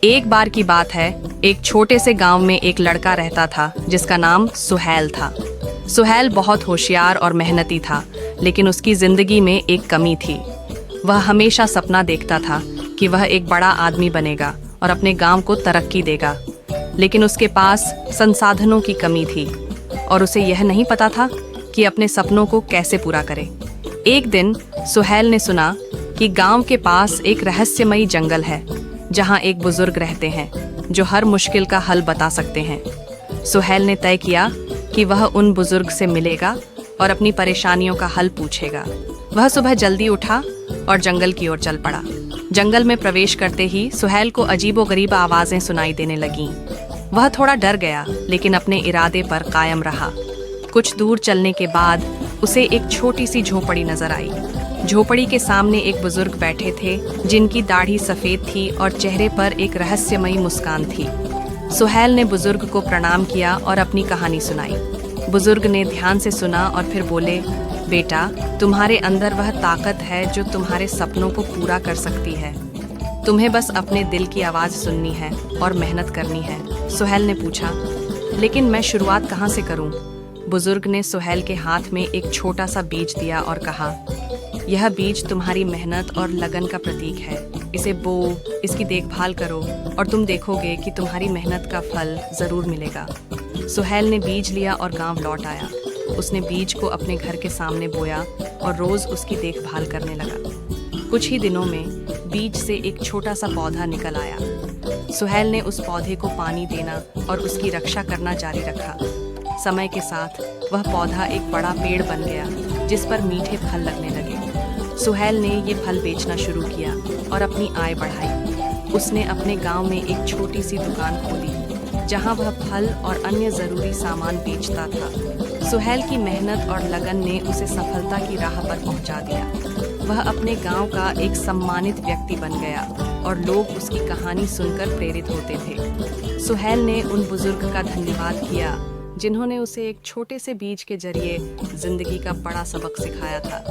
एक बार की बात है, एक छोटे से गांव में एक लड़का रहता था जिसका नाम सुहैल था। सुहैल बहुत होशियार और मेहनती था, लेकिन उसकी जिंदगी में एक कमी थी। वह हमेशा सपना देखता था कि वह एक बड़ा आदमी बनेगा और अपने गांव को तरक्की देगा, लेकिन उसके पास संसाधनों की कमी थी और उसे यह नहीं पता था कि अपने सपनों को कैसे पूरा करे। एक दिन सुहैल ने सुना कि गांव के पास एक रहस्यमयी जंगल है जहां एक बुजुर्ग रहते हैं जो हर मुश्किल का हल बता सकते हैं। सुहैल ने तय किया कि वह उन बुजुर्ग से मिलेगा और अपनी परेशानियों का हल पूछेगा। वह सुबह जल्दी उठा और जंगल की ओर चल पड़ा। जंगल में प्रवेश करते ही सुहैल को अजीबोगरीब आवाजें सुनाई देने लगीं। वह थोड़ा डर गया, लेकिन अपने इरादे पर कायम रहा। कुछ दूर चलने के बाद उसे एक छोटी सी झोपड़ी नजर आई। झोपड़ी के सामने एक बुजुर्ग बैठे थे जिनकी दाढ़ी सफेद थी और चेहरे पर एक रहस्यमयी मुस्कान थी। सुहैल ने बुजुर्ग को प्रणाम किया और अपनी कहानी सुनाई। बुजुर्ग ने ध्यान से सुना और फिर बोले, बेटा, तुम्हारे अंदर वह ताकत है जो तुम्हारे सपनों को पूरा कर सकती है। तुम्हें बस अपने दिल की आवाज सुननी है और मेहनत करनी है। सुहैल ने पूछा, लेकिन मैं शुरुआत कहाँ से करूँ? बुजुर्ग ने सुहैल के हाथ में एक छोटा सा बीज दिया और कहा, यह बीज तुम्हारी मेहनत और लगन का प्रतीक है। इसे बो, इसकी देखभाल करो और तुम देखोगे कि तुम्हारी मेहनत का फल जरूर मिलेगा। सुहैल ने बीज लिया और गांव लौट आया। उसने बीज को अपने घर के सामने बोया और रोज उसकी देखभाल करने लगा। कुछ ही दिनों में बीज से एक छोटा सा पौधा निकल आया। सुहैल ने उस पौधे को पानी देना और उसकी रक्षा करना जारी रखा। समय के साथ वह पौधा एक बड़ा पेड़ बन गया जिस पर मीठे फल लगने लगे। सुहैल ने ये फल बेचना शुरू किया और अपनी आय बढ़ाई। उसने अपने गांव में एक छोटी सी दुकान खोली जहां वह फल और अन्य जरूरी सामान बेचता था। सुहैल की मेहनत और लगन ने उसे सफलता की राह पर पहुंचा दिया। वह अपने गांव का एक सम्मानित व्यक्ति बन गया और लोग उसकी कहानी सुनकर प्रेरित होते थे। सुहैल ने उन बुजुर्ग का धन्यवाद किया जिन्होंने उसे एक छोटे से बीज के जरिए जिंदगी का बड़ा सबक सिखाया था।